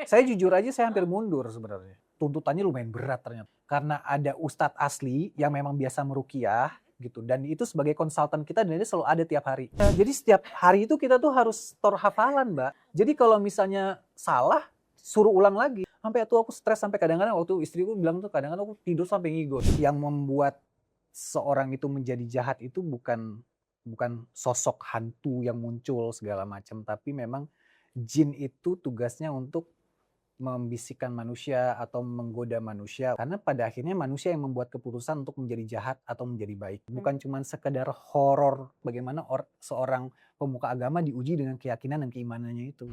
Saya jujur aja saya hampir mundur sebenarnya. Tuntutannya lumayan berat ternyata. Karena ada ustadz asli yang memang biasa meruqyah gitu. Dan itu sebagai konsultan kita dan dia selalu ada tiap hari. Jadi setiap hari itu kita tuh harus store hafalan, Mbak. Jadi kalau misalnya salah, suruh ulang lagi. Sampai itu aku stres sampai kadang-kadang waktu istriku bilang tuh kadang-kadang aku tidur sampai ngigot. Yang membuat seorang itu menjadi jahat itu bukan sosok hantu yang muncul segala macam, tapi memang jin itu tugasnya untuk membisikkan manusia atau menggoda manusia. Karena pada akhirnya manusia yang membuat keputusan untuk menjadi jahat atau menjadi baik. Bukan cuma sekedar horor bagaimana seorang pemuka agama diuji dengan keyakinan dan keimanannya itu.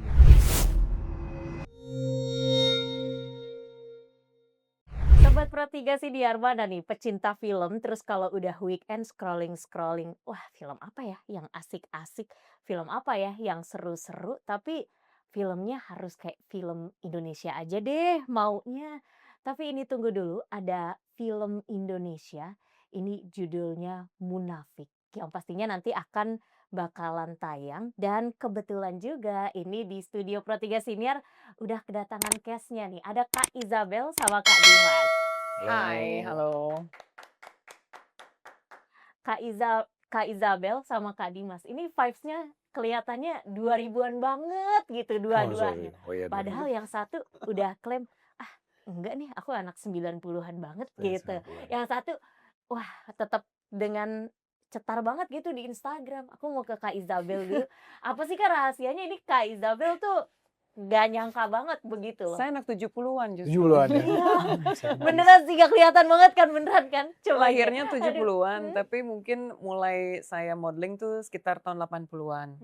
Sobat Pro 3 Siniar mana nih pecinta film, terus kalau udah weekend scrolling-scrolling, wah film apa ya yang asik-asik, film apa ya yang seru-seru, tapi filmnya harus kayak film Indonesia aja deh maunya. Tapi ini tunggu dulu, ada film Indonesia, ini judulnya Munafik, yang pastinya nanti akan bakalan tayang dan kebetulan juga ini di studio Pro 3 Siniar udah kedatangan cast-nya nih, ada Kak Isabel sama Kak Dimas. Hai, halo. Kak Isabel sama Kak Dimas, ini vibes-nya kelihatannya 2000-an banget gitu dua-duanya. Oh iya, Padahal yang satu udah klaim, "Ah, enggak nih, aku anak 90-an banget," gitu. Yang satu, wah tetap dengan cetar banget gitu di Instagram. Aku mau ke Kak Isabel dulu. Apa sih Kak rahasianya ini Kak Isabel tuh nggak nyangka banget begitu loh. Saya anak 70-an justru. 70-an ya? Iya, beneran sih gak kelihatan banget kan, beneran kan? Coba Lahirnya aduh. 70-an, tapi mungkin mulai saya modeling tuh sekitar tahun 80-an.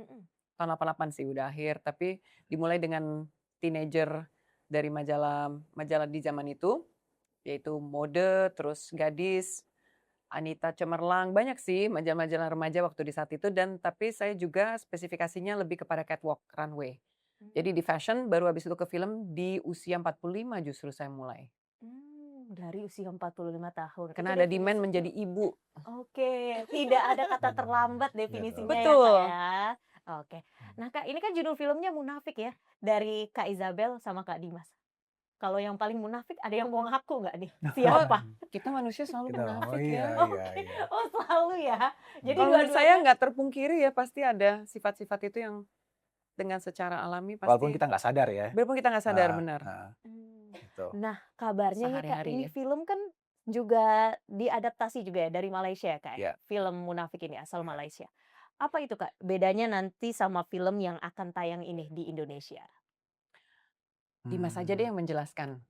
Tahun 88 sih udah akhir, tapi dimulai dengan teenager dari majalah di zaman itu, yaitu Mode, terus Gadis, Anita Cemerlang, banyak sih majalah-majalah remaja waktu di saat itu, dan tapi saya juga spesifikasinya lebih kepada catwalk, runway. Jadi di fashion baru habis itu ke film di usia 45 justru saya mulai. Dari usia 45 tahun. Karena Itu ada demand definisinya. menjadi ibu. Oke, tidak ada kata terlambat definisinya ya Betul. Kak ya. Oke. Nah Kak, ini kan judul filmnya Munafik ya, dari Kak Isabel sama Kak Dimas. Kalau yang paling munafik ada yang mau ngaku nggak nih? Siapa? Kita manusia selalu munafik iya, ya. iya. Oh selalu ya. Jadi Kalau menurut saya dua-duanya. nggak terpungkiri ya, pasti ada sifat-sifat itu yang dengan secara alami pasti. Walaupun kita nggak sadar ya. Walaupun kita nggak sadar, benar. Gitu. Nah kabarnya nih Kak, Sehari-hari ini ya. film kan juga diadaptasi juga ya dari Malaysia ya Kak? Iya. Film Munafik ini asal Malaysia. Apa itu Kak bedanya nanti sama film yang akan tayang ini di Indonesia? Dimas aja deh yang menjelaskan.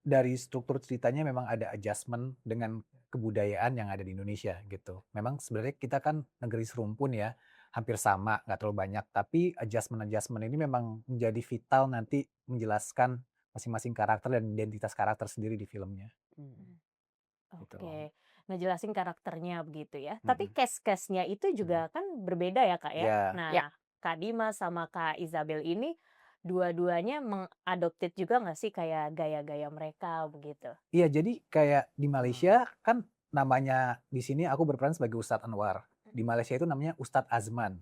Dari struktur ceritanya memang ada adjustment dengan kebudayaan yang ada di Indonesia gitu. Memang sebenarnya kita kan negeri serumpun ya, hampir sama, nggak terlalu banyak. Tapi adjustment ini memang menjadi vital nanti menjelaskan masing-masing karakter dan identitas karakter sendiri di filmnya. Gitu. Oke, ngejelasin karakternya begitu ya. Tapi cast-cast-nya itu juga kan berbeda ya Kak ya. Ya. Nah, Ya. Kak Dimas sama Kak Isabel ini dua-duanya mengadopted juga nggak sih kayak gaya-gaya mereka begitu? Iya, jadi kayak di Malaysia kan namanya di sini aku berperan sebagai Ustadz Anwar. Di Malaysia itu namanya Ustadz Azman.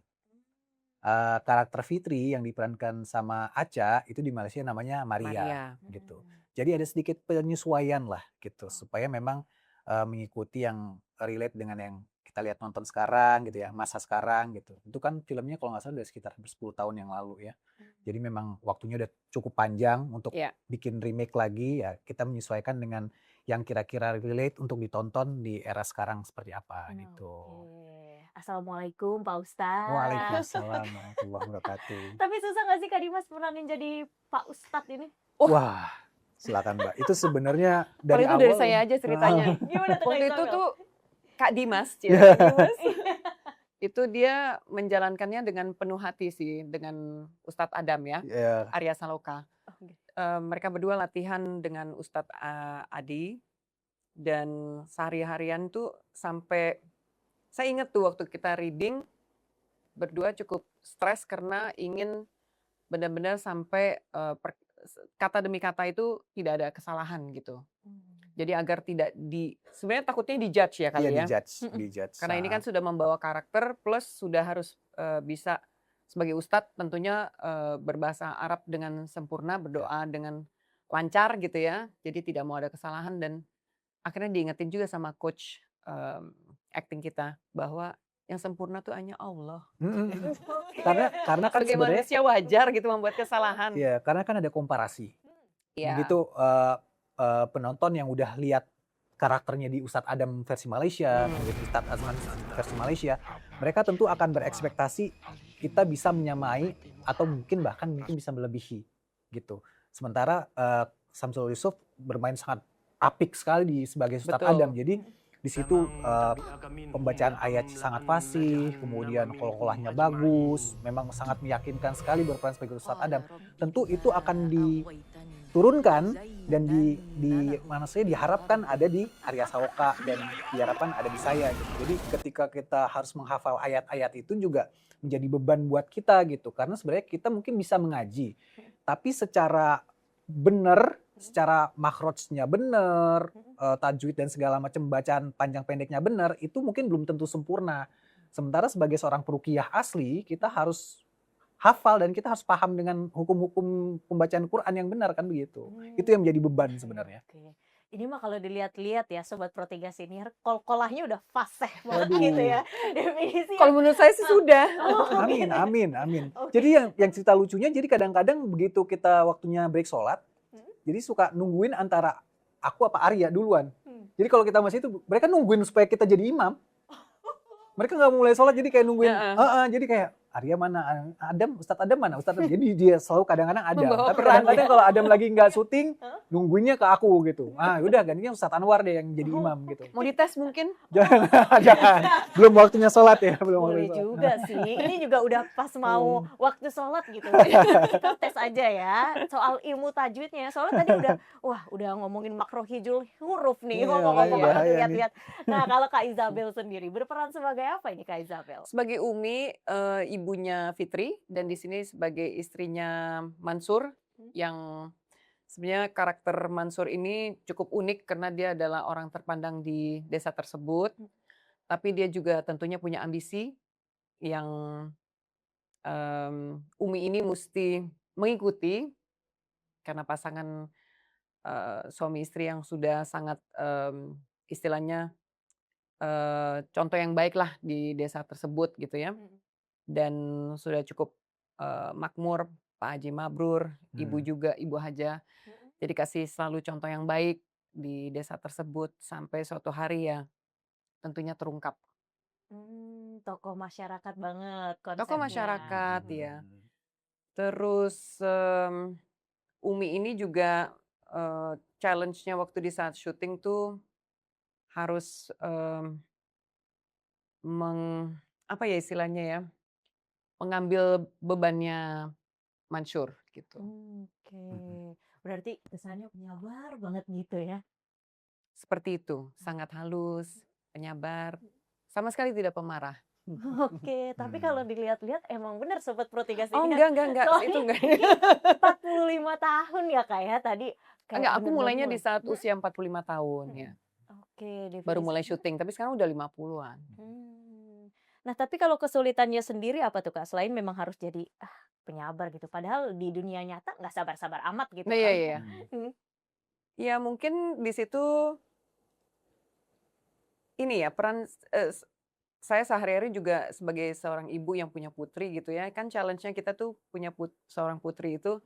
Karakter Fitri yang diperankan sama Acha itu di Malaysia namanya Maria. Gitu. Jadi ada sedikit penyesuaian lah gitu supaya memang mengikuti yang relate dengan yang kita lihat nonton sekarang gitu ya, masa sekarang gitu. Itu kan filmnya kalau nggak salah udah sekitar 10 tahun yang lalu ya. Jadi memang waktunya udah cukup panjang untuk bikin remake lagi ya, kita menyesuaikan dengan yang kira-kira relate untuk ditonton di era sekarang seperti apa gitu. Oke. Assalamualaikum Pak Ustadz. Waalaikumsalam warahmatullahi wabarakatuh. Tapi susah nggak sih Kak Dimas peranin jadi Pak Ustadz ini? Wah, silakan Mbak. Itu sebenarnya dari Kalau itu awal. dari saya aja ceritanya. Gimana tuh Kak Waktu itu Isabel? tuh Kak Dimas, Kak Dimas, itu dia menjalankannya dengan penuh hati sih dengan Ustadz Adam ya, Ya, Arya Saloka. Mereka berdua latihan dengan Ustadz Adi, dan sehari-harian tuh sampai, saya ingat tuh waktu kita reading, berdua cukup stres karena ingin benar-benar sampai kata demi kata itu tidak ada kesalahan gitu. Jadi agar tidak sebenarnya takutnya dijudge ya kali iya ya. dijudge. Karena ini kan sudah membawa karakter plus sudah harus bisa sebagai ustadz tentunya berbahasa Arab dengan sempurna, berdoa dengan lancar gitu ya. Jadi tidak mau ada kesalahan dan akhirnya diingetin juga sama coach acting kita bahwa yang sempurna tuh hanya Allah. Karena kan Sebagai sebenarnya manusia wajar gitu membuat kesalahan. ya karena kan ada komparasi. Iya. Begitu penonton yang udah lihat karakternya di Ustadz Adam versi Malaysia, kemudian Ustadz Azman versi Malaysia, mereka tentu akan berekspektasi kita bisa menyamai atau mungkin bisa melebihi gitu. Sementara Samsul Yusuf bermain sangat apik sekali sebagai Ustadz Betul. Adam. Jadi di situ pembacaan ayat sangat fasih, kemudian kol-kolahnya bagus, memang sangat meyakinkan sekali berperan sebagai Ustadz Adam. Tentu itu akan diturunkan dan diharapkan ada di Arya Saloka dan diharapkan ada di saya gitu. Jadi ketika kita harus menghafal ayat-ayat itu juga menjadi beban buat kita gitu. Karena sebenarnya kita mungkin bisa mengaji, tapi secara benar, secara makhrajnya benar, tajwid dan segala macam bacaan panjang pendeknya benar, itu mungkin belum tentu sempurna. Sementara sebagai seorang peruqyah asli, kita harus hafal dan kita harus paham dengan hukum-hukum pembacaan Quran yang benar kan begitu. Itu yang menjadi beban sebenarnya. Oke. Ini mah kalau dilihat-lihat ya Sobat Pro 3 Senior, kol-kolahnya udah fasih banget Waduh. gitu ya. Definisi Kalau menurut saya sih sudah. Amin. Oke. Jadi yang cerita lucunya, jadi kadang-kadang begitu kita waktunya break sholat, jadi suka nungguin antara aku apa Arya duluan. Jadi kalau kita masih itu, mereka nungguin supaya kita jadi imam. Mereka nggak mulai sholat, jadi kayak nungguin. Jadi kayak Arya mana, Ustadz Adam mana, Ustadz Adam. Jadi dia selalu kadang-kadang ada. Membawa Tapi peran kadang-kadang kalau Adam lagi nggak syuting, nungguinnya ke aku gitu. Udah gantinya Ustadz Anwar deh yang jadi imam gitu. Mau dites mungkin? Jangan. Belum waktunya sholat ya. Belum Boleh waktunya sholat. juga sih. Ini juga udah pas mau waktu sholat gitu. Kita tes aja ya soal ilmu tajwidnya. Soalnya tadi udah ngomongin makrohijul huruf nih. Iya, Ngomong-ngomong bahaya nih. lihat-lihat. Nah kalau Kak Isabel sendiri berperan sebagai apa ini Kak Isabel? Sebagai Umi, ibunya Fitri, dan di sini sebagai istrinya Mansur, yang sebenarnya karakter Mansur ini cukup unik karena dia adalah orang terpandang di desa tersebut, tapi dia juga tentunya punya ambisi yang Umi ini mesti mengikuti karena pasangan suami istri yang sudah sangat istilahnya contoh yang baik lah di desa tersebut gitu ya. Dan sudah cukup makmur, Pak Haji Mabrur, Ibu juga, Ibu Haja. Jadi kasih selalu contoh yang baik di desa tersebut sampai suatu hari ya tentunya terungkap. Tokoh masyarakat banget konsepnya. Tokoh masyarakat ya. Terus Umi ini juga challenge-nya waktu di saat syuting tuh harus apa ya istilahnya ya, mengambil bebannya Mansur gitu. Oke. Berarti kesannya penyabar banget gitu ya. Seperti itu, sangat halus, penyabar, sama sekali tidak pemarah. Oke, tapi kalau dilihat-lihat emang benar Sobat Pro 3 Oh Senior. enggak, Soalnya itu enggak. 45 tahun ya Kak ya tadi. Kayak Enggak, aku bener-bener mulainya di mulai. saat usia 45 tahun ya. Oke, Baru definisi. mulai syuting, tapi sekarang udah 50-an. Nah, tapi kalau kesulitannya sendiri apa tuh Kak? Selain memang harus jadi penyabar gitu. Padahal di dunia nyata nggak sabar-sabar amat gitu Nah, kan. iya. Ya mungkin di situ ini ya peran saya sehari-hari juga sebagai seorang ibu yang punya putri gitu ya. Kan challenge-nya kita tuh punya seorang putri itu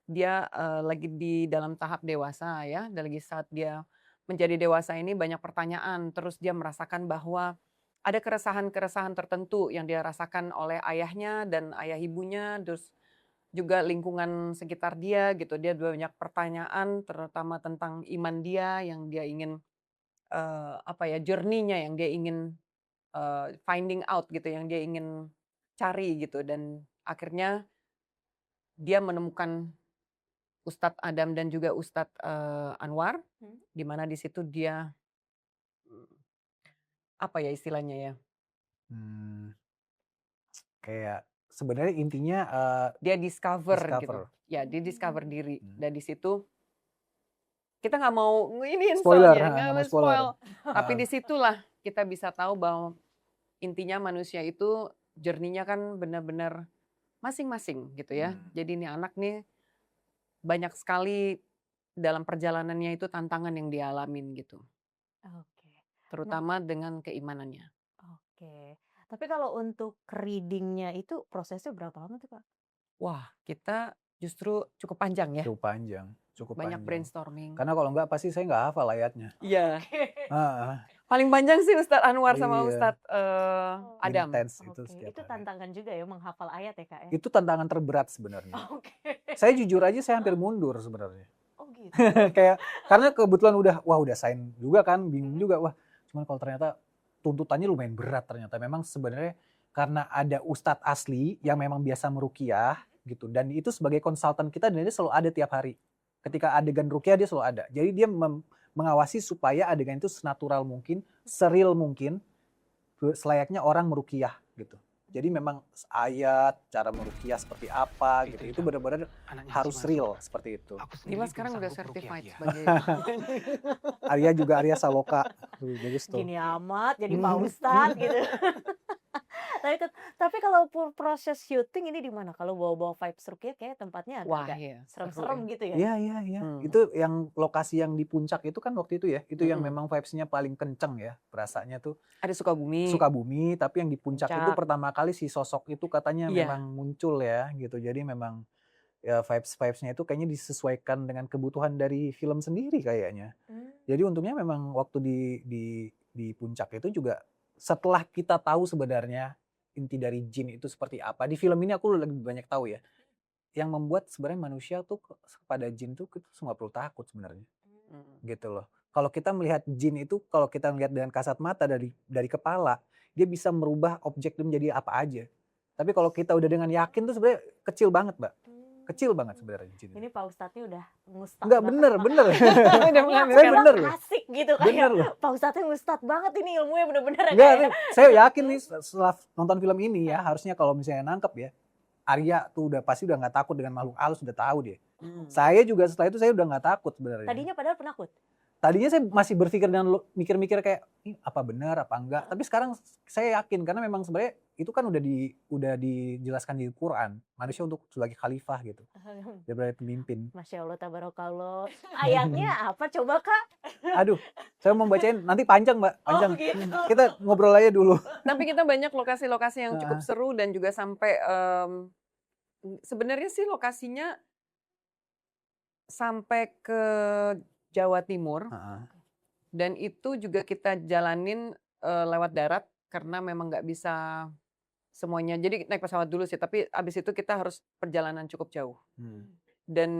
dia lagi di dalam tahap dewasa ya. Dan lagi saat dia menjadi dewasa ini banyak pertanyaan. Terus dia merasakan bahwa ada keresahan-keresahan tertentu yang dia rasakan oleh ayahnya dan ayah ibunya. Terus juga lingkungan sekitar dia gitu. Dia banyak pertanyaan terutama tentang iman dia yang dia ingin journey-nya yang dia ingin finding out gitu, yang dia ingin cari gitu, dan akhirnya dia menemukan Ustadz Adam dan juga Ustadz Anwar, di mana di situ dia apa ya istilahnya ya? Kayak sebenarnya intinya Dia discover gitu, discover. ya dia discover diri, dan di situ kita nggak mau nginiin Spoiler, soalnya, nggak nggak mau mau spoiler. spoil, tapi disitulah kita bisa tahu bahwa intinya manusia itu journey-nya kan benar-benar masing-masing gitu ya. Hmm. Jadi ini anak nih banyak sekali dalam perjalanannya itu tantangan yang dialamin gitu. Oke. Nah, Terutama dengan keimanannya. oke. Tapi kalau untuk reading-nya itu prosesnya berapa lama tuh, Kak? Wah, kita justru cukup panjang ya. Cukup panjang, cukup Banyak panjang. brainstorming. Karena kalau enggak pasti saya nggak hafal ayatnya. Iya. Heeh. Paling panjang sih Ustadz Anwar sama Iya. Ustadz Adam. Intens itu Oke, setiap itu hari. tantangan juga ya menghafal ayat ya, Kak, ya? Itu tantangan terberat sebenarnya. Oke. Saya jujur aja saya hampir mundur sebenarnya. Oh gitu. Kayak karena kebetulan udah sign juga kan, bingung juga wah, cuman kalau ternyata tuntutannya lumayan berat ternyata. Memang sebenarnya karena ada ustadz asli yang memang biasa meruqyah gitu, dan itu sebagai konsultan kita dan dia selalu ada tiap hari. Ketika adegan ruqyah dia selalu ada. Jadi dia mengawasi supaya adegan itu senatural mungkin, seril mungkin, selayaknya orang meruqyah gitu. Jadi memang ayat, cara meruqyah seperti apa gitu, itu benar-benar harus real seperti itu. Dimas sekarang udah certified sebagai Arya juga Arya Saloka. Bagus tuh. Gini amat jadi Pak Ustadz gitu. Tapi kalau proses syuting ini di mana? Kalau bawa-bawa vibes ruqyah kayak tempatnya wah agak-agak ya, serem-serem gitu ya? Iya, iya, iya. Hmm. Itu yang lokasi yang di puncak itu kan waktu itu ya, itu yang Mm-mm. memang vibes-nya paling kenceng ya, berasanya tuh Ada Sukabumi. Sukabumi, tapi yang di puncak itu Puncak. pertama kali si sosok itu katanya Iya. memang muncul ya gitu. Jadi memang ya vibes-vibes-nya itu kayaknya disesuaikan dengan kebutuhan dari film sendiri kayaknya. Jadi untungnya memang waktu di puncak itu juga setelah kita tahu sebenarnya inti dari jin itu seperti apa. Di film ini aku lebih banyak tahu ya. Yang membuat sebenarnya manusia tuh kepada jin tuh kita nggak perlu takut sebenarnya. Gitu loh. Kalau kita melihat jin itu, kalau kita melihat dengan kasat mata dari kepala, dia bisa merubah objek itu menjadi apa aja. Tapi kalau kita udah dengan yakin tuh sebenarnya kecil banget, Mbak. Kecil banget sebenarnya jin. Ini Pak Ustadznya udah ngustad Enggak, banget, bener. Ini aku Saya bilang bener loh. asik gitu Bener kayak loh. Pak Ustadznya ngustad banget ini ilmunya bener-bener Enggak, kayak. nih, saya yakin nih setelah nonton film ini ya, harusnya kalau misalnya nangkep ya, Arya tuh pasti udah nggak takut dengan makhluk halus, udah tahu dia. Saya juga setelah itu saya udah nggak takut sebenarnya. Tadinya padahal penakut. Tadinya saya masih berpikir dan mikir-mikir kayak apa benar apa enggak. Tapi sekarang saya yakin karena memang sebenarnya itu kan udah dijelaskan di Quran, manusia untuk sebagai khalifah gitu, sebagai pemimpin. Masya Allah, tabarakallah. Ayatnya apa coba Kak? Aduh, saya mau bacain nanti panjang Mbak, panjang. Oh, gitu. Kita ngobrol aja dulu. Tapi kita banyak lokasi-lokasi yang cukup seru dan juga sampai sebenarnya sih lokasinya sampai ke Jawa Timur. Dan itu juga kita jalanin lewat darat karena memang nggak bisa semuanya. Jadi naik pesawat dulu sih, tapi abis itu kita harus perjalanan cukup jauh. Dan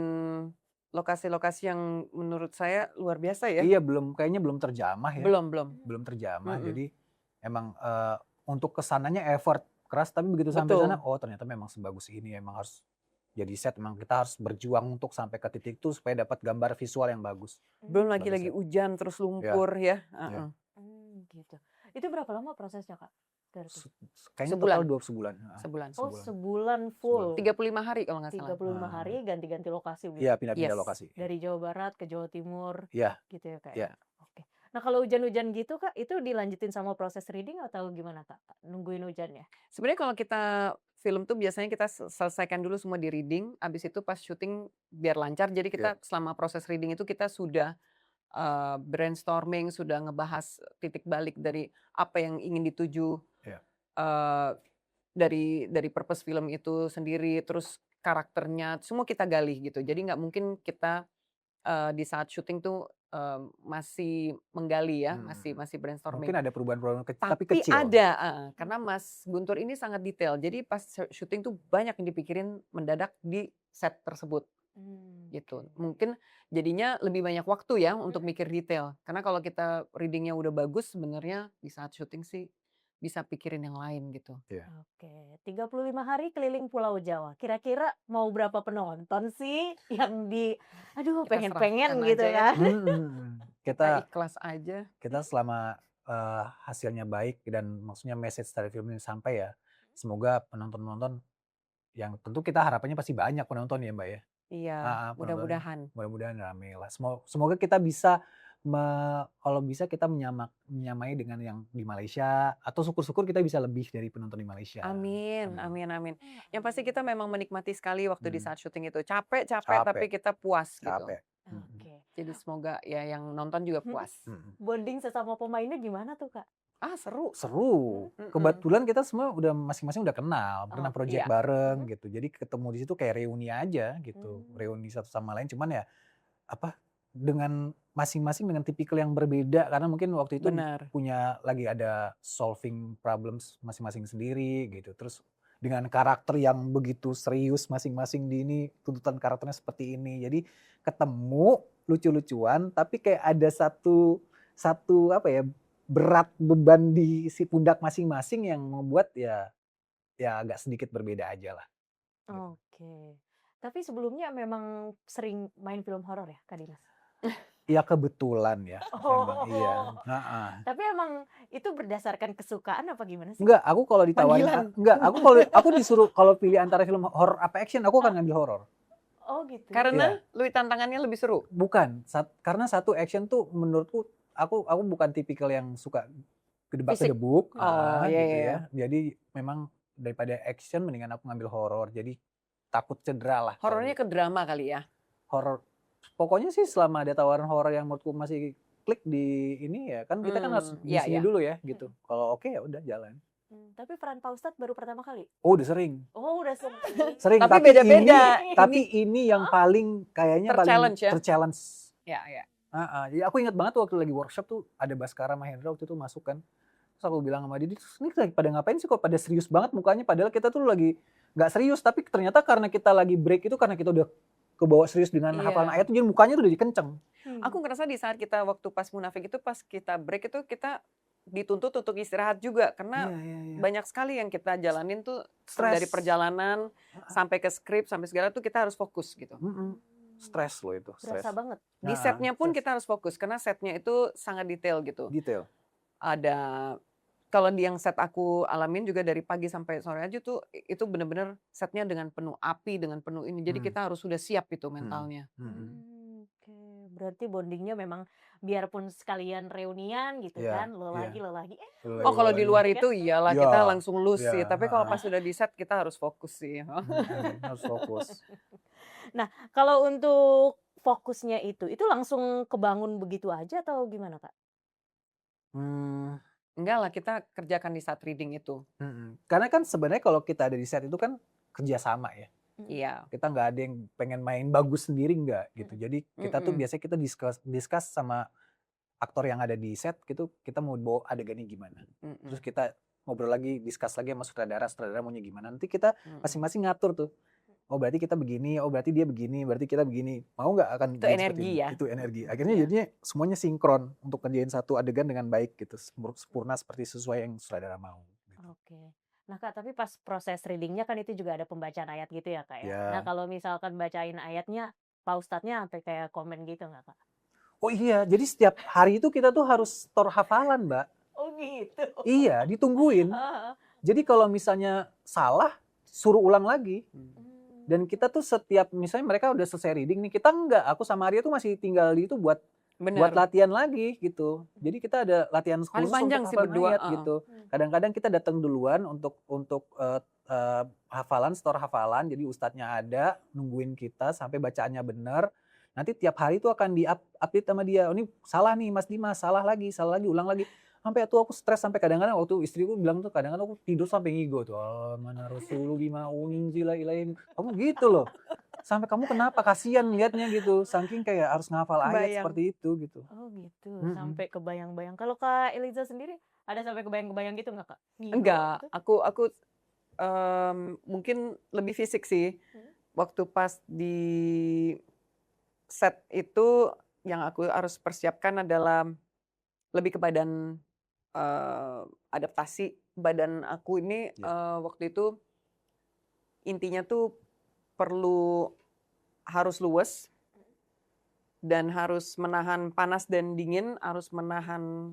lokasi-lokasi yang menurut saya luar biasa ya. Iya, kayaknya belum terjamah ya. Belum Terjamah. Jadi emang untuk kesananya effort keras, tapi begitu sampai sana, oh ternyata memang sebagus ini, emang harus jadi set, memang kita harus berjuang untuk sampai ke titik itu supaya dapat gambar visual yang bagus. Belum lagi hujan terus lumpur ya. Gitu. Itu berapa lama prosesnya Kak? Kayaknya Sebulan. total 2 sebulan. Sebulan. Oh, sebulan full. 35 hari kalau nggak salah. 35 hari ganti-ganti lokasi. Iya, pindah-pindah Yes. lokasi. Dari Jawa Barat ke Jawa Timur. Iya. Gitu ya Kak. Iya. Oke. Nah kalau hujan-hujan gitu Kak, itu dilanjutin sama proses reading atau gimana Kak? Nungguin hujannya? Sebenarnya kalau kita film tuh biasanya kita selesaikan dulu semua di reading, abis itu pas syuting biar lancar. Jadi kita selama proses reading itu kita sudah brainstorming, sudah ngebahas titik balik dari apa yang ingin dituju, dari purpose film itu sendiri, terus karakternya, semua kita gali gitu. Jadi nggak mungkin kita di saat syuting tuh masih menggali ya, masih brainstorming. Mungkin ada perubahan-perubahan tapi Tapi kecil. ada, karena Mas Guntur ini sangat detail. Jadi pas syuting tuh banyak yang dipikirin mendadak di set tersebut. Gitu. Mungkin jadinya lebih banyak waktu ya untuk mikir detail. Karena kalau kita readingnya udah bagus, sebenarnya di saat syuting sih bisa pikirin yang lain gitu. Oke, 35 hari keliling Pulau Jawa. Kira-kira mau berapa penonton sih yang aduh Kita pengen-pengen serahkan gitu aja ya. kan? Kita ikhlas aja. Kita selama hasilnya baik dan maksudnya message dari film ini sampai ya, semoga penonton-penonton yang tentu kita harapannya pasti banyak penonton ya Mbak ya. Iya, mudah-mudahan. Mudah-mudahan rame lah. Semoga kita bisa kalau bisa kita menyamai dengan yang di Malaysia, atau syukur-syukur kita bisa lebih dari penonton di Malaysia. Amin, Amin. amin, amin. Yang pasti kita memang menikmati sekali waktu di Hmm. saat syuting itu. Capek Capek. tapi kita puas gitu. Capek. Oke. Jadi semoga ya yang nonton juga puas. Bonding sesama pemainnya gimana tuh, Kak? Seru. Seru. Kebetulan kita semua udah masing-masing udah kenal, pernah Oh, project iya. bareng gitu. Jadi ketemu di situ kayak reuni aja gitu. Reuni satu sama lain, cuman ya dengan masing-masing dengan tipikal yang berbeda, karena mungkin waktu itu Benar. punya lagi ada solving problems masing-masing sendiri gitu. Terus dengan karakter yang begitu serius masing-masing di ini, tuntutan karakternya seperti ini. Jadi ketemu lucu-lucuan, tapi kayak ada satu berat beban di si pundak masing-masing yang membuat ya agak sedikit berbeda aja lah. Oke. Tapi sebelumnya memang sering main film horor ya, Kak Dimas? Ya kebetulan ya. Memang iya. Oh. Tapi emang itu berdasarkan kesukaan apa gimana sih? Enggak, aku kalau Panggilan. ditawarin aku disuruh kalau pilih antara film horor apa action, aku akan ngambil horor. Oh gitu. Karena lu tantangannya lebih seru. Bukan, karena satu action tuh menurutku aku bukan tipikal yang suka gedebak-gedebuk. Oh, iya, gitu iya. ya. Jadi memang daripada action mendingan aku ngambil horor. Jadi takut cedera lah. Horornya ke drama kali ya. Horor. Pokoknya sih selama ada tawaran horor yang menurutku masih klik di ini ya, kan kita kan harus di iya, sini iya. dulu ya gitu. Kalau oke ya udah jalan. Tapi peran Pak Ustadz baru pertama kali? Oh, udah sering. Oh, udah sering. Sering, Tapi beda-beda. Tapi ini yang paling kayaknya Ter-challenge ya? ter-challenge. Ya, ya. Jadi aku ingat banget waktu lagi workshop tuh ada Baskara Mahendra waktu itu masuk kan. Terus aku bilang sama dia, ini lagi pada ngapain sih kok pada serius banget mukanya, padahal kita tuh lagi nggak serius, tapi ternyata karena kita lagi break itu karena kita udah kebawa serius dengan hafalan ayat, jadi mukanya tuh udah dikenceng. Aku ngerasa di saat kita waktu pas munafik itu, pas kita break itu kita dituntut untuk istirahat juga karena banyak sekali yang kita jalanin tuh dari perjalanan sampai ke skrip sampai segala tuh kita harus fokus gitu. Stres loh itu. Berasa banget. Di setnya pun kita harus fokus karena setnya itu sangat detail gitu. Detail. Ada kalau di yang set aku alamin juga dari pagi sampai sore aja tuh itu bener-bener setnya dengan penuh api, dengan penuh ini. Jadi kita harus sudah siap itu mentalnya. Oke, berarti bondingnya memang biarpun sekalian reunian gitu kan, lo lagi. Oh kalau di luar itu iyalah kita langsung loose sih. Iya, Tapi kalau pas sudah di set kita harus fokus sih. Harus fokus. Nah kalau untuk fokusnya itu langsung kebangun begitu aja atau gimana Kak? Enggak lah, kita kerjakan di saat reading itu. Karena kan sebenarnya kalau kita ada di set itu kan kerjasama ya. Iya. Kita nggak ada yang pengen main bagus sendiri nggak gitu. Jadi kita tuh biasanya kita discuss sama aktor yang ada di set gitu, kita mau bawa adegannya gimana. Terus kita ngobrol lagi, discuss lagi sama sutradara maunya gimana. Nanti kita masing-masing ngatur tuh. Oh berarti kita begini, oh berarti dia begini, berarti kita begini. Mau nggak akan itu energi ya? Itu energi. Akhirnya jadinya semuanya sinkron untuk kerjain satu adegan dengan baik gitu, sempurna seperti sesuai yang sutradara mau. Gitu. Oke. Nah Kak, tapi pas proses readingnya kan itu juga ada pembacaan ayat gitu ya Kak ya? Nah kalau misalkan bacain ayatnya, Pak Ustadznya sampai kayak komen gitu nggak Kak? Oh iya, jadi setiap hari itu kita tuh harus store hafalan Mbak. Oh gitu? Iya, ditungguin. Jadi kalau misalnya salah, suruh ulang lagi. Dan kita tuh setiap, misalnya mereka udah selesai reading nih, kita enggak, aku sama Arya tuh masih tinggal di itu buat latihan lagi gitu. Jadi kita ada latihan khusus untuk hafalan ayat gitu. Kadang-kadang kita datang duluan untuk hafalan, store hafalan. Jadi ustadznya ada, nungguin kita sampai bacaannya benar. Nanti tiap hari itu akan di-update sama dia. Oh ini salah nih Mas Dimas, salah lagi, ulang lagi. Sampai tuh aku stres, sampai kadang-kadang waktu istriku bilang tuh kadang-kadang aku tidur sampai ngigo tuh. Oh, mana Rasulullah bima unzila ilaihim. Kamu gitu loh. Sampai kamu kenapa kasihan liatnya gitu. Saking kayak harus ngafal ayat seperti itu gitu. Oh gitu. Sampai kebayang-bayang. Kalau Kak Eliza sendiri ada sampai kebayang-kebayang gitu nggak Kak? Enggak. Aku mungkin lebih fisik sih. Waktu pas di set itu yang aku harus persiapkan adalah lebih ke badan adaptasi. Badan aku ini waktu itu intinya tuh harus luwes dan harus menahan panas dan dingin, harus menahan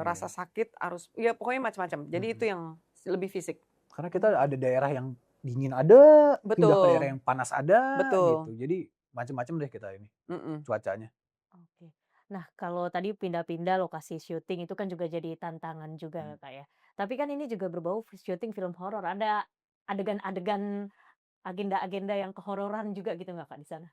rasa sakit, harus ya pokoknya macam-macam. Jadi itu yang lebih fisik. Karena kita ada daerah yang dingin ada, pindah ke daerah yang panas ada gitu. Jadi macam-macam deh kita ini cuacanya. Oke. Nah, kalau tadi pindah-pindah lokasi syuting itu kan juga jadi tantangan juga Hmm. ya, Kak, ya. Tapi kan ini juga berbau syuting film horor. Ada adegan-adegan, agenda-agenda yang kehororan juga gitu nggak, Kak, di sana?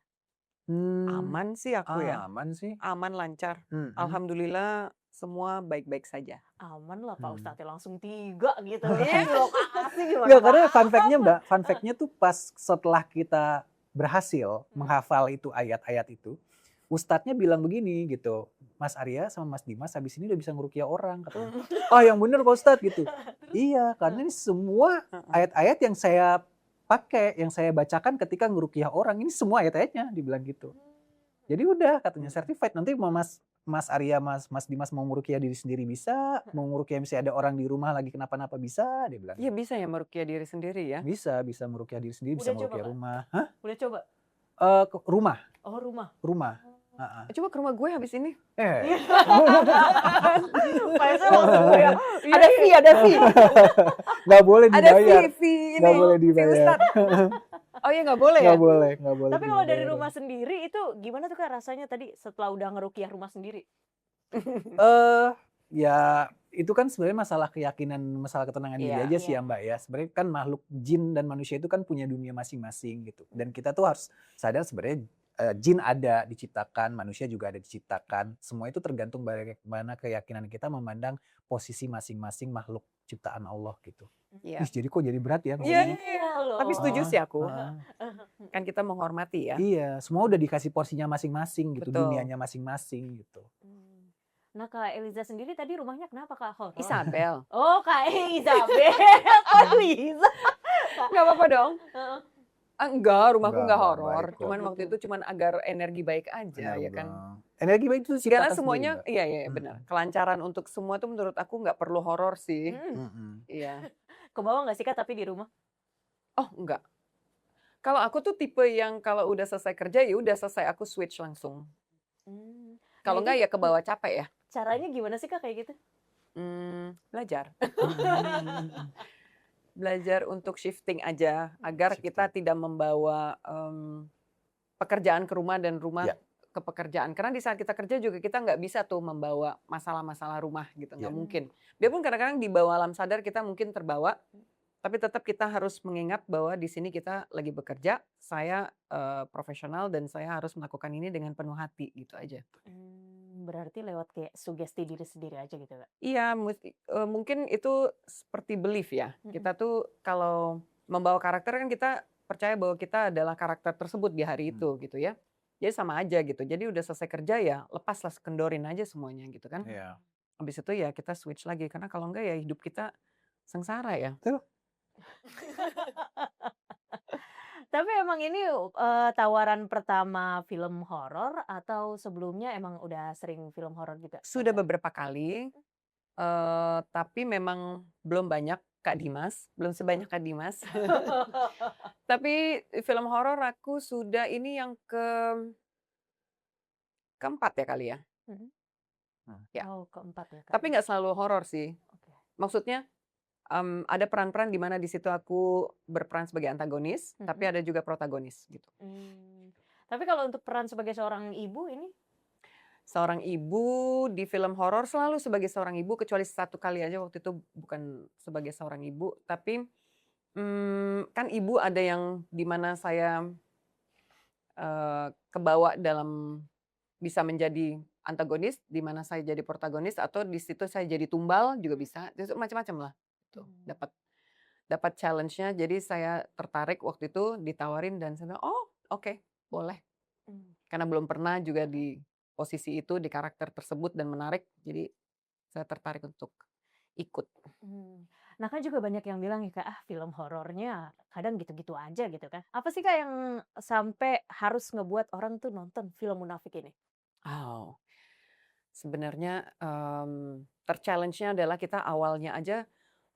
Hmm, Aman sih aku ya, aman sih. aman, lancar. Mhm. Alhamdulillah semua baik-baik saja. Aman lah Pak Hmm. Ustadznya langsung 3 gitu Iya. di lokasi gimana Enggak, nggak karena fun fact-nya aman? Mbak, fun fact-nya tuh pas setelah kita berhasil menghafal itu ayat-ayat itu, ustadznya bilang begini gitu, "Mas Arya sama Mas Dimas habis ini udah bisa ngeruqyah orang," katanya. "Ah, yang bener Pak Ustadz," gitu. Iya, karena ini semua Heeh. ayat-ayat yang saya pakai, yang saya bacakan ketika ngeruqyah orang, ini semua ayat-ayatnya, dibilang gitu. Jadi udah katanya certified, nanti mau Mas Arya, Mas Dimas mau ngeruqyah diri sendiri bisa, mau ngeruqyah misalnya ada orang di rumah lagi kenapa-napa bisa, dia bilang. Iya bisa ya meruqyah diri sendiri ya? Bisa meruqyah diri sendiri, bisa Udah coba, ngeruqyah Kak? rumah. Hah? Udah coba? Rumah, Oh rumah? rumah. Oh. Heeh. Coba ke rumah gue habis ini. Pak Esa langsung kayak, "Iya Ada nih." fee, ada fee. Nggak boleh Ada dibayar. fee Nggak ini, boleh fee dibayar. Ustadz. Oh iya nggak boleh ya? Nggak boleh Tapi kalau dari dibayar. rumah sendiri itu gimana tuh Kak rasanya tadi setelah udah ngeruqyah rumah sendiri? Ya itu kan sebenarnya masalah keyakinan, masalah ketenangan diri Iya. aja sih Iya. ya Mbak ya. Sebenarnya kan makhluk jin dan manusia itu kan punya dunia masing-masing gitu. Dan kita tuh harus sadar sebenarnya jin ada diciptakan, manusia juga ada diciptakan. Semua itu tergantung bagaimana keyakinan kita memandang posisi masing-masing makhluk ciptaan Allah gitu. Iya. Ih, jadi kok jadi berat ya Iya, ngomongnya. Iya loh. tapi setuju sih aku. Heeh. Kan kita menghormati ya. Iya, semua udah dikasih porsinya masing-masing gitu, Betul. dunianya masing-masing gitu. Nah Kak Eliza sendiri tadi rumahnya kenapa Kak? Horor? Isabel. Oh Kak Isabel. Kok Eliza? Nggak apa-apa dong. Heeh. Enggak, rumahku Enggak, nggak horor. baik kok. Cuman waktu itu cuman agar energi baik aja Benar, ya kan. Bang. Energi baik itu Segala ciptakan semuanya, sendiri, Mbak. iya benar. Kelancaran untuk semua tuh menurut aku nggak perlu horor sih. Mm-mm. Iya. Kebawa nggak sih Kak tapi di rumah? Oh enggak. Kalau aku tuh tipe yang kalau udah selesai kerja ya udah selesai aku switch langsung. Kalau Nah, enggak itu ya kebawa capek ya. caranya gimana sih Kak kayak gitu? Belajar. Mm-mm. Belajar untuk shifting aja agar kita tidak membawa pekerjaan ke rumah dan rumah Ya. ke pekerjaan. Karena di saat kita kerja juga kita nggak bisa tuh membawa masalah-masalah rumah gitu, nggak Ya. mungkin. Biarpun kadang-kadang di bawah alam sadar kita mungkin terbawa, tapi tetap kita harus mengingat bahwa di sini kita lagi bekerja, saya profesional dan saya harus melakukan ini dengan penuh hati gitu aja. Berarti lewat kayak sugesti diri sendiri aja gitu Kak? Iya, mungkin itu seperti belief ya. Kita tuh kalau membawa karakter kan kita percaya bahwa kita adalah karakter tersebut di hari itu gitu ya. Jadi sama aja gitu. Jadi udah selesai kerja ya lepaslah, kendorin aja semuanya gitu kan. Iya. Habis itu ya kita switch lagi karena kalau enggak ya hidup kita sengsara ya. Tapi emang ini tawaran pertama film horor atau sebelumnya emang udah sering film horor juga? Sudah beberapa kali, tapi memang belum banyak Kak Dimas, belum sebanyak Kak Dimas. Tapi film horor aku sudah ini yang keempat ya kali ya. Ya. Oh keempat ya Kak? Tapi nggak selalu horor sih. Oke. Maksudnya ada peran-peran di mana di situ aku berperan sebagai antagonis, tapi ada juga protagonis gitu. Tapi kalau untuk peran sebagai seorang ibu ini? Seorang ibu di film horor selalu sebagai seorang ibu, kecuali satu kali aja waktu itu bukan sebagai seorang ibu, tapi kan ibu ada yang di mana saya kebawa dalam bisa menjadi antagonis, di mana saya jadi protagonis, atau di situ saya jadi tumbal juga bisa, macam-macam lah. Tuh, dapat challenge-nya, jadi saya tertarik waktu itu ditawarin dan saya bilang, oh oke, boleh. Karena belum pernah juga di posisi itu, di karakter tersebut dan menarik, jadi saya tertarik untuk ikut. Nah kan juga banyak yang bilang ya Kak, film horornya kadang gitu-gitu aja gitu kan. Apa sih Kak yang sampai harus ngebuat orang tuh nonton film Munafik ini? Oh, sebenarnya terchallenge-nya adalah kita awalnya aja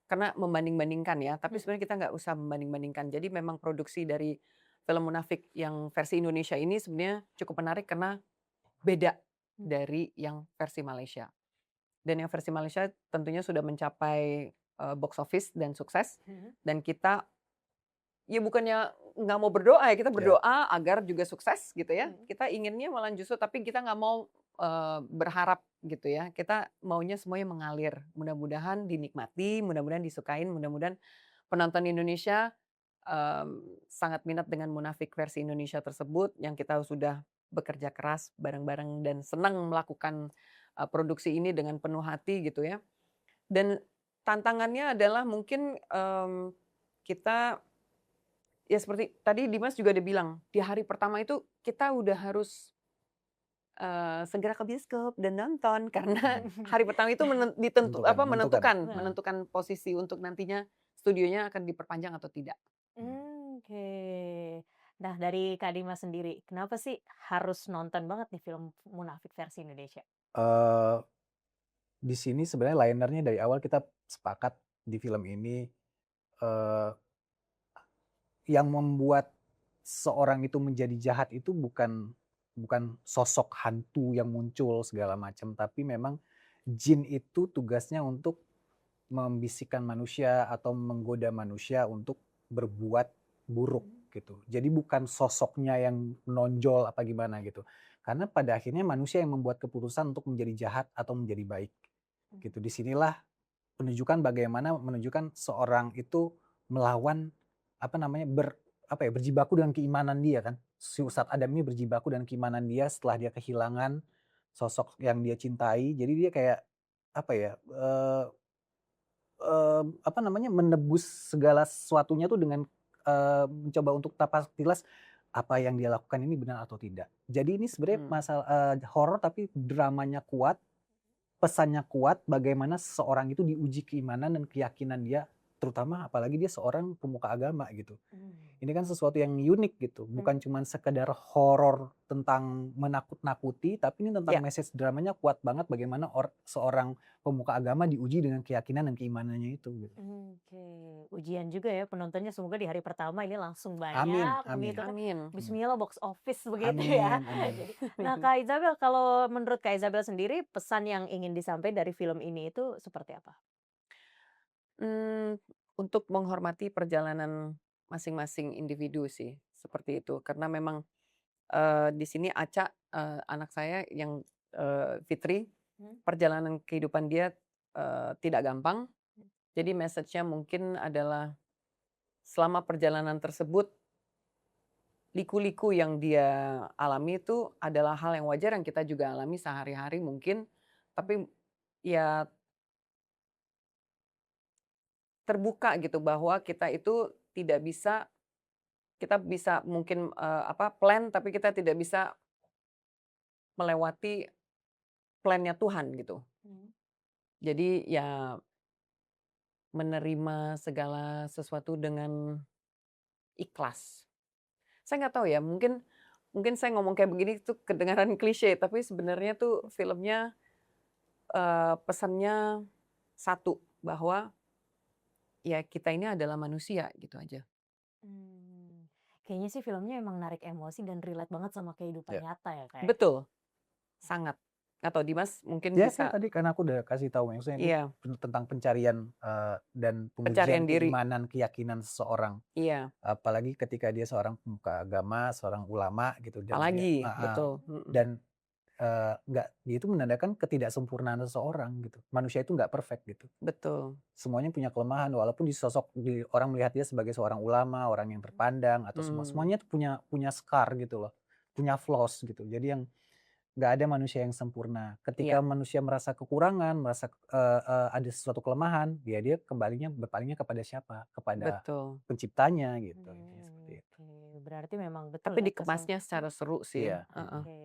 karena membanding-bandingkan ya, tapi sebenarnya kita nggak usah membanding-bandingkan. Jadi memang produksi dari film Munafik yang versi Indonesia ini sebenarnya cukup menarik karena beda dari yang versi Malaysia. Dan yang versi Malaysia tentunya sudah mencapai box office dan sukses. Dan kita ya bukannya nggak mau berdoa ya, kita berdoa agar juga sukses gitu ya. Kita inginnya malah justru, tapi kita nggak mau berharap gitu ya. Kita maunya semuanya mengalir. Mudah-mudahan dinikmati, mudah-mudahan disukain, mudah-mudahan penonton Indonesia sangat minat dengan Munafik versi Indonesia tersebut yang kita sudah bekerja keras bareng-bareng dan senang melakukan produksi ini dengan penuh hati gitu ya. Dan tantangannya adalah mungkin kita ya seperti tadi Dimas juga ada bilang, di hari pertama itu kita udah harus segera ke bioskop dan nonton karena hari pertama itu Menentukan. menentukan posisi untuk nantinya studionya akan diperpanjang atau tidak. Oke. Nah, dari Kak Dimas sendiri, kenapa sih harus nonton banget nih film Munafik versi Indonesia? Eee, di sini sebenarnya linernya dari awal kita sepakat di film ini, eee, yang membuat seorang itu menjadi jahat itu bukan bukan sosok hantu yang muncul segala macam, tapi memang jin itu tugasnya untuk membisikkan manusia atau menggoda manusia untuk berbuat buruk gitu. Jadi bukan sosoknya yang menonjol apa gimana gitu. Karena pada akhirnya manusia yang membuat keputusan untuk menjadi jahat atau menjadi baik gitu. Disinilah penunjukan bagaimana menunjukkan seorang itu melawan apa namanya berjibaku dengan keimanan dia kan. Si Ustadz Adam ini berjibaku dengan keimanan dia setelah dia kehilangan sosok yang dia cintai. Jadi dia kayak apa ya apa namanya, menebus segala sesuatunya tuh dengan, mencoba untuk tapas tilas apa yang dia lakukan ini benar atau tidak. Jadi ini sebenarnya masalah horor tapi dramanya kuat, pesannya kuat, bagaimana seseorang itu diuji keimanan dan keyakinan dia, terutama apalagi dia seorang pemuka agama gitu. Ini kan sesuatu yang unik gitu, bukan cuman sekedar horor tentang menakut-nakuti, tapi ini tentang Ya, message dramanya kuat banget bagaimana seorang pemuka agama diuji dengan keyakinan dan keimanannya itu gitu. Oke, ujian juga ya penontonnya, semoga di hari pertama ini langsung Amin banyak amin. begitu kan. amin. Bismillah box office begitu ya. Amin amin. Jadi, nah Kak Isabel, kalau menurut Kak Isabel sendiri pesan yang ingin disampaikan dari film ini itu seperti apa? Untuk menghormati perjalanan masing-masing individu sih, seperti itu. Karena memang, di sini Aca, anak saya yang, Fitri, Hmm. perjalanan kehidupan dia, tidak gampang. Jadi message-nya mungkin adalah selama perjalanan tersebut, liku-liku yang dia alami itu adalah hal yang wajar yang kita juga alami sehari-hari mungkin, tapi ya terbuka gitu bahwa kita itu tidak bisa kita bisa mungkin, plan tapi kita tidak bisa melewati plan-nya Tuhan gitu. Hmm. Jadi ya menerima segala sesuatu dengan ikhlas. Saya nggak tahu ya, mungkin mungkin saya ngomong kayak begini tuh kedengaran klise, tapi sebenarnya tuh filmnya, pesannya satu, bahwa ya kita ini adalah manusia gitu aja. Hmm. Kayaknya sih filmnya emang narik emosi dan relate banget sama kehidupan Ya. nyata ya Kak ya? Betul, sangat. Nggak tahu Dimas mungkin Ya kan bisa tadi kan aku udah kasih tahu maksudnya ini iya, tentang pencarian, dan pengujian pencarian diri. keimanan, keyakinan seseorang. Iya, Apalagi ketika dia seorang pemuka agama, seorang ulama gitu dan dia apalagi, betul, dan, nggak dia itu menandakan ketidaksempurnaan seseorang gitu. Manusia itu nggak perfect gitu. betul. Semuanya punya kelemahan walaupun orang melihat dia sebagai seorang ulama, orang yang terpandang atau semuanya tuh punya punya scar gitu loh, punya flaws gitu. Jadi yang nggak ada manusia yang sempurna. Ketika Iya, manusia merasa kekurangan, merasa, ada sesuatu kelemahan, ya dia berpalingnya kepada siapa? Kepada betul. penciptanya gitu, intinya seperti itu. Oke, berarti memang betul Tapi ya dikemasnya secara seru sih. Iya, Heeh. Oke.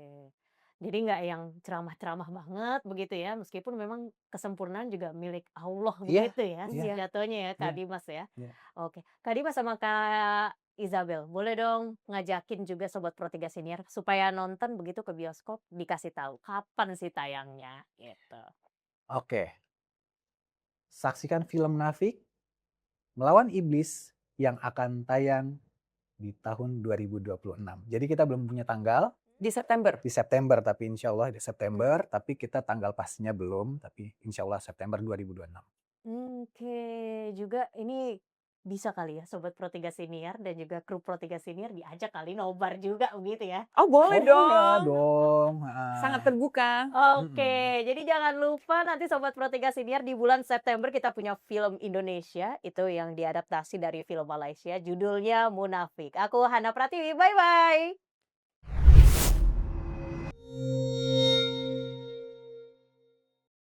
Jadi nggak yang ceramah-ceramah banget begitu ya, meskipun memang kesempurnaan juga milik Allah Iya begitu ya iya jatuhnya ya iya Kak Dimas ya. iya. Oke, Kak Dimas sama Kak Isabel, boleh dong ngajakin juga Sobat Pro 3 Senior supaya nonton begitu ke bioskop, dikasih tahu kapan sih tayangnya gitu. Oke, saksikan film Nafik Melawan Iblis yang akan tayang di tahun 2026. Jadi kita belum punya tanggal, Di September. di September tapi insya Allah di September, tapi kita tanggal pastinya belum, tapi insya Allah September 2026. Oke, juga ini bisa kali ya Sobat Pro 3 Senior dan juga kru Pro 3 Senior diajak kali nobar juga begitu ya? Oh boleh Oh ya dong. dong, sangat terbuka. Oke, jadi jangan lupa nanti Sobat Pro 3 Senior di bulan September kita punya film Indonesia itu yang diadaptasi dari film Malaysia judulnya Munafik. Aku Hana Pratiwi, bye-bye.